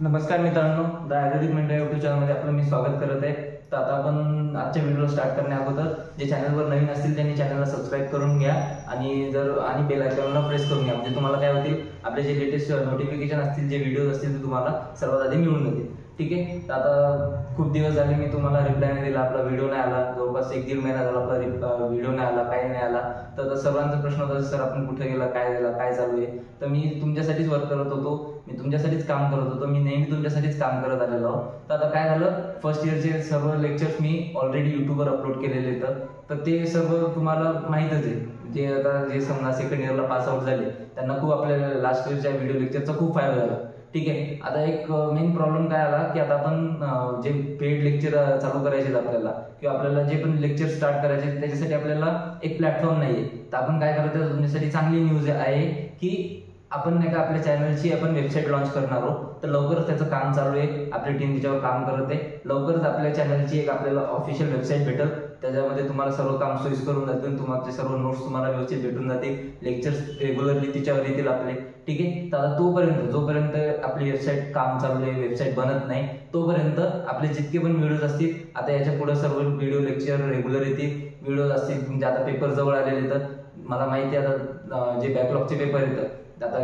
नमस्कार मित्रांनो, द आयुर्वेदिक मंडळ यूट्यूब चॅनलमध्ये आपलं मी स्वागत करत आहे. तर आता आपण आजच्या व्हिडिओ स्टार्ट करण्या अगोदर जे चॅनलवर नवीन असतील त्यांनी चॅनलला सबस्क्राईब करून घ्या आणि बेल आयकॉनला प्रेस करून घ्या. म्हणजे तुम्हाला काय होतील, आपले जे लेटेस्ट नोटिफिकेशन असतील, जे व्हिडिओज असतील ते तुम्हाला सर्वात आधी मिळून जातील. ठीक आहे. तर आता खूप दिवस झाले मी तुम्हाला रिप्लाय नाही दिला, आपला व्हिडिओ नाही आला. जवळपास 1-1.5 महिना झाला आपला व्हिडिओ नाही आला, काही नाही आला. तर सर्वांचा प्रश्न होता, सर आपण कुठे गेला, काय झालं, काय चालू आहे. तर मी तुमच्यासाठीच वर्क करत होतो, मी तुमच्यासाठीच काम करत होतो, मी नेहमी तुमच्यासाठीच काम करत आलेलो आहोत. तर आता काय झालं, फर्स्ट इयरचे सर्व लेक्चर्स मी ऑलरेडी यूट्यूबवर अपलोड केलेले आहेत. तर ते सर्व तुम्हाला माहीतच आहे. जे समजा सेकंड इयरला पास आउट झाले त्यांना खूप आपल्या लास्ट इयरच्या व्हिडिओ लेक्चरचा खूप फायदा झाला. ठीक आहे. आता एक मेन प्रॉब्लेम काय आला की आता आपण जे पेड लेक्चर चालू करायचे आपल्याला, किंवा आपल्याला जे पण लेक्चर स्टार्ट करायचे त्याच्यासाठी आपल्याला एक प्लॅटफॉर्म नाहीये. तर आपण काय करतो, तुमच्यासाठी चांगली न्यूज आहे की आपण नाही का आपल्या चॅनलची आपण वेबसाईट लॉन्च करणार आहोत. तर लवकरच त्याचं काम चालू आहे, आपली टीम त्याच्यावर काम करत आहे. लवकरच आपल्या चॅनलची एक आपल्याला ऑफिशियल वेबसाईट भेटेल, त्याच्यामध्ये तुम्हाला सर्व काम सोयीस्कर करून जातील, तुमचे सर्व नोट्स तुम्हाला व्यवस्थित भेटून जातील, लेक्चर्स रेग्युलरली तिच्यावर येतील आपले. ठीक आहे. तर आता जोपर्यंत आपली वेबसाईट काम चालू आहे, वेबसाईट बनत नाही, तोपर्यंत आपले जितके पण व्हिडिओज असतील, आता याच्या पुढे सर्व व्हिडिओ लेक्चर रेग्युलर येतील, व्हिडिओज असतील. तुमचे आता पेपर जवळ आलेले, तर मला माहिती आहे आता जे बॅकलॉगचे पेपर येतात, आता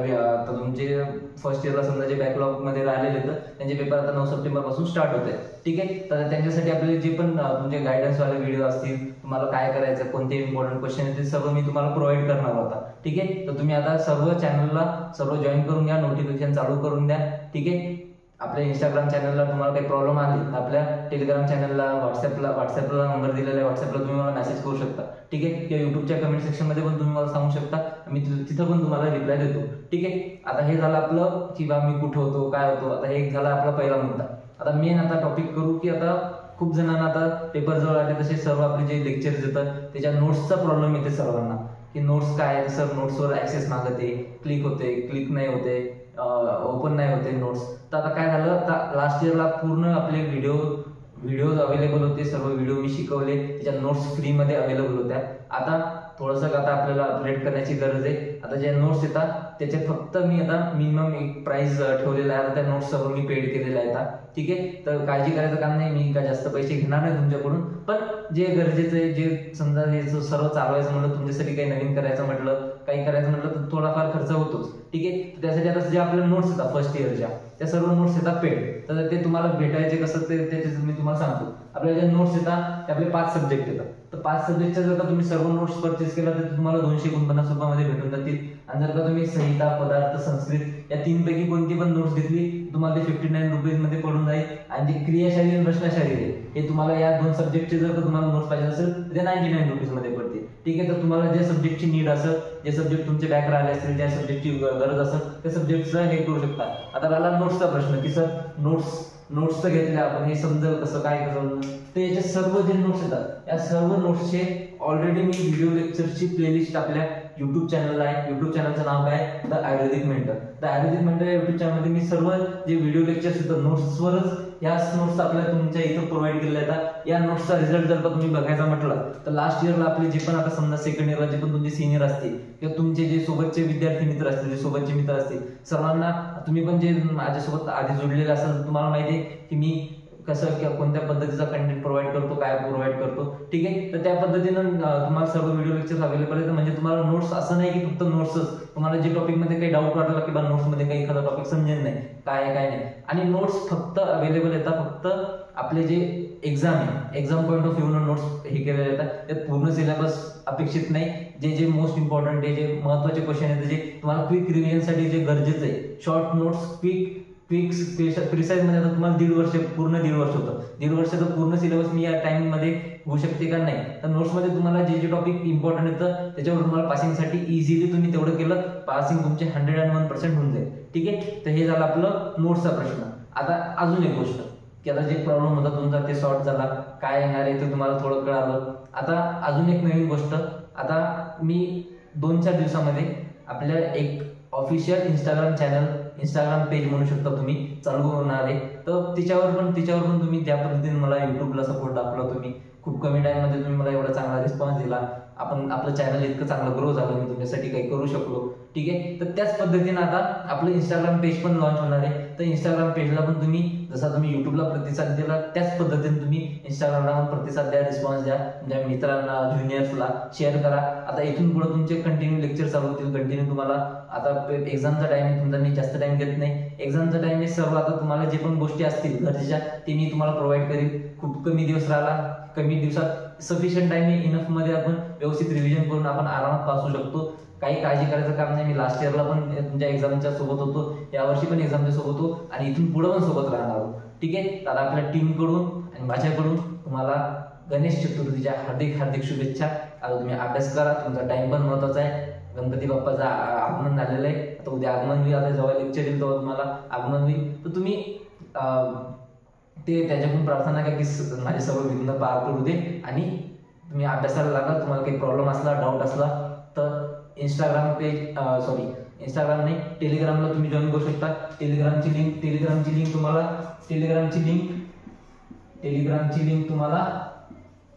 तुमचे फर्स्ट इयरला समजा जे बॅकलॉग मध्ये राहिलेले तर त्यांचे पेपर आता 9 सप्टेंबर पासून स्टार्ट होत आहे. ठीक आहे. तर त्यांच्यासाठी आपले जे पण तुमचे गायडन्स वाले व्हिडिओ असतील, तुम्हाला काय करायचं, कोणते इम्पॉर्टंट क्वेश्चन आहेत, ते सर्व मी तुम्हाला प्रोव्हाइड करणार होता. ठीक आहे. तर तुम्ही आता सर्व चॅनलला सर्व जॉईन करून घ्या, नोटिफिकेशन चालू करून द्या. ठीक आहे. आपल्या इंस्टाग्राम चॅनलला तुम्हाला काही प्रॉब्लेम आले तर आपल्या टेलिग्राम चॅनलला, व्हॉट्सअपला नंबर दिलेला आहे, व्हॉट्सअपला तुम्ही मला मेसेज करू शकता. ठीक आहे. किंवा युट्यूबच्या कमेंट सेक्शनमध्ये पण तुम्ही मला सांगू शकता, मी तिथं पण तुम्हाला रिप्लाय देतो. ठीक आहे. आता हे झालं आपलं की बा मी कुठं होतो, काय होतो. आता हे झाला आपला पहिला मुद्दा. आता मेन आता टॉपिक करू की आता खूप जणांना आता पेपर जवळ आले तसे सर्व आपले जे लेक्चर्स येतात त्याच्या नोट्सचा प्रॉब्लेम येते सर्वांना, की नोट्स काय आहे, सर नोट्सवर ऍक्सेस मागते, क्लिक नाही होते, ओपन नाही होते नोट्स. तर आता काय झालं, लास्ट इयरला पूर्ण आपले व्हिडिओज अवेलेबल होते, सर्व व्हिडिओ मी शिकवले, त्याच्या नोट्स फ्रीमध्ये अवेलेबल होत्या. आता थोडंसं आता आपल्याला अपग्रेड करण्याची गरज आहे. आता ज्या नोट्स येतात त्याचे फक्त मी आता मिनिमम एक प्राइस ठेवलेला आहे, त्या नोट्स सर्व मी पेड केलेल्या आहेत. ठीक आहे. तर काळजी करायचं काम नाही, मी काय जास्त पैसे घेणार नाही तुमच्याकडून, पण जे गरजेचं आहे, जे समजा हे सर्व चालवायचं म्हटलं, तुमच्यासाठी काही नवीन करायचं म्हटलं, काही करायचं म्हटलं तर थोडाफार खर्च होतोच. ठीक आहे. त्यासाठी आता जे आपल्या नोट्स येतात फर्स्ट इयरच्या, त्या सर्व नोट्स येतात पेड. तर ते तुम्हाला भेटायचे कसं ते मी तुम्हाला सांगतो. आपल्या ज्या नोट्स येतात ते आपले 5 सब्जेक्ट येतात. तर 5 सब्जेक्टच्या जर का तुम्ही सर्व नोट्स परचेस केला तर तुम्हाला 249 रुपयामध्ये भेटून जातील. आणि जर का तुम्ही संहिता, पदार्थ, संस्कृत या 3 पैकी कोणती पण नोट्स घेतली तुम्हाला ते 59 रुपीज मध्ये पडून जाईल. आणि जे क्रियाशाली आणि रचनाशाली आहे हे तुम्हाला या 2 सब्जेक्टचे जर का तुम्हाला नोट्स पाहिजे असेल तर ते 99 रुपीज मध्ये पडतील. ठीक आहे. तर तुम्हाला जे सब्जेक्टची नीड असेल, जे सब्जेक्ट तुमचे बॅक राहिले असतील, ज्या सब्जेक्टची गरज असेल त्या सब्जेक्टचा हे करू शकता. आता राहिला नोट्सचा प्रश्न की सर नोट्स तर घेतले आपण, हे समजेल कसं, काय कसं. तर याचे सर्व जे नोट्स येतात या सर्व नोट्सचे ऑलरेडी मी व्हिडिओ लेक्चरची प्लेलिस्ट आपल्या युट्यूब चॅनलला आहे. युट्यूब चॅनलचं नाव काय, the Ayurvedic mentor. The Ayurvedic mentor या युट्यूब चॅनलमध्ये मी सर्व जे व्हिडिओ लेक्चर्स येतात नोट्सवरच, या नोट्स आपल्याला तुमच्या इथं प्रोव्हाइड केलेल्या आहेत. या नोट्सचा रिझल्ट जर का तुम्ही बघायचा म्हटलं तर लास्ट इयरला आपले जे पण आता समजा सेकंड इयरला जे पण तुमचे सिनियर असतील किंवा तुमचे जे सोबतचे विद्यार्थी मित्र असतील, जे सोबतचे मित्र असतील, सर्वांना तुम्ही पण जे माझ्यासोबत आधी जोडलेले असाल तुम्हाला माहिती आहे की मी कसं किंवा कोणत्या पद्धतीचा कंटेंट प्रोव्हाइड करतो, काय प्रोव्हाइड करतो. ठीक आहे. तर त्या पद्धतीनं तुम्हाला सर्व व्हिडिओ लेक्चर्स अवेलेबल आहेत. म्हणजे तुम्हाला नोट्स असं नाही की फक्त नोट्सच, तुम्हाला जे टॉपिक मध्ये काही डाऊट वाटला किंवा नोट्स मध्ये काही एखादा टॉपिक समजेल नाही, काय नाही. आणि नोट्स फक्त अवेलेबल येतात फक्त आपले जे एक्झाम आहे, exam point of view notes हे केलेले येतात. त्यात पूर्ण सिलेबस अपेक्षित नाही. जे मोस्ट इम्पॉर्टंट आहे, जे महत्वाचे क्वेश्चन आहेत, जे तुम्हाला क्विक रिव्हिजनसाठी जे गरजेचं आहे, शॉर्ट नोट्स क्विक प्रिसाइज मध्ये. आता तुम्हाला पूर्ण दीड वर्ष होतं, दीड वर्षाचं पूर्ण सिलेबस मी या टाइम मध्ये होऊ शकते का नाही. तर नोट्स मध्ये तुम्हाला जे टॉपिक इम्पॉर्टंट येतं त्याच्यावर तुम्हाला पासिंगसाठी इझिली तुम्ही तेवढं केलं, पासिंग तुमचे 101% होऊन जाईल. ठीक आहे. तर हे झालं आपलं नोट्सचा प्रश्न. आता अजून एक गोष्ट की आता जे प्रॉब्लेम होता तुमचा ते सॉर्ट झाला, काय येणार आहे ते तुम्हाला थोडं कळालं. आता अजून एक नवीन गोष्ट, आता मी 2-4 दिवसामध्ये आपल्या एक ऑफिशियल इंस्टाग्राम पेज म्हणू शकता तुम्ही चालू होणार आहे. तर तिच्यावर पण तुम्ही ज्या पद्धतीने मला युट्यूबला सपोर्ट दाखवला, तुम्ही खूप कमी टाइम मध्ये तुम्ही मला एवढा चांगला रिस्पॉन्स दिला, आपण आपलं चॅनल इतकं चांगलं ग्रो झालं, मी तुमच्यासाठी काही करू शकलो, ठीक आहे. तर त्याच पद्धतीने आता आपलं इंस्टाग्राम पेज पण लॉन्च होणार आहे. तर इंस्टाग्राम पेजला पण तुम्ही जसा तुम्ही युट्यूबला प्रतिसाद दिला त्याच पद्धतीने तुम्ही इंस्टाग्रामला पण प्रतिसाद द्या, रिस्पॉन्स द्या, तुमच्या मित्रांना, ज्युनियर्सला शेअर करा. आता इथून पुढे तुमचे कंटिन्यू लेक्चर चालू होतील, कंटिन्यू तुम्हाला आता एक्झामचा टाइम आहे, तुमचा मी जास्त टाइम घेत नाही. एक्झामचा टाइम आहे, सर्व आता तुम्हाला जे पण गोष्टी असतील गरजेच्या ते मी तुम्हाला प्रोव्हाइड करेन. खूप कमी दिवस राहिला, कमी दिवसात सफिशियंट टाइम आहे, इनफ मध्ये आपण व्यवस्थित रिव्हिजन करून आपण आरामात पास होऊ शकतो. काही काळजी करायचं काम नाही. मी लास्ट इयरला पण तुमच्या एक्झामच्या सोबत होतो, यावर्षी पण एक्झामच्या सोबत होतो आणि इथून पुढे पण सोबत राहणार आहोत, ठीक आहे. तर आपल्या टीम कडून आणि माझ्याकडून तुम्हाला गणेश चतुर्थीच्या हार्दिक हार्दिक शुभेच्छा. आता तुम्ही अभ्यास करा, तुमचा टाइम पण महत्वाचा आहे. गणपती बाप्पाचं आगमन झालेलं आहे, आता उद्या आगमन होईल. आता जेव्हा लेक्चर येईल तेव्हा तुम्हाला आगमन होईल. तर तुम्ही ते त्याच्याकडून प्रार्थना करा की माझे सर्व विघ्न पार करू दे आणि तुम्ही अभ्यासाला लागा. तुम्हाला काही प्रॉब्लेम असला, डाऊट असला तर इंस्टाग्राम नाही, टेलिग्रामला तुम्ही जॉईन करू शकता. टेलिग्रामची लिंक तुम्हाला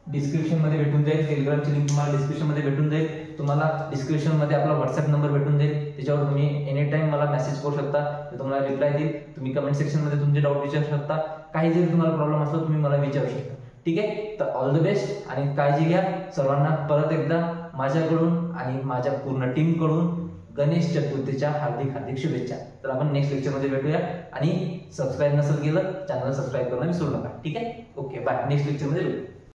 डिस्क्रिप्शन मध्ये भेटून जाईल. टेलिग्रामची लिंक तुम्हाला डिस्क्रिप्शन मध्ये भेटून जाईल. तुम्हाला डिस्क्रिप्शन मध्ये आपला व्हॉट्सअप नंबर भेटून जाईल, त्याच्यावर तुम्ही एनी टाइम मला मेसेज करू शकता, ते तुम्हाला रिप्लाय देईल. तुम्ही कमेंट सेक्शन मध्ये तुमचे डाऊट विचारू शकता. काही जरी तुम्हाला प्रॉब्लेम असला तुम्ही मला विचारू शकता, ठीक आहे. तर ऑल द बेस्ट आणि काळजी घ्या. सर्वांना परत एकदा माझ्याकडून आणि माझ्या पूर्ण टीम कडून गणेश चतुर्थीच्या हार्दिक हार्दिक शुभेच्छा. तर आपण नेक्स्ट लेक्चर मध्ये भेटूया आणि सबस्क्राईब नसेल केलं चॅनल सबस्क्राईब करणं विसरू नका, ठीक आहे. Okay, bye. नेक्स्ट लेक्चर मध्ये भेटू.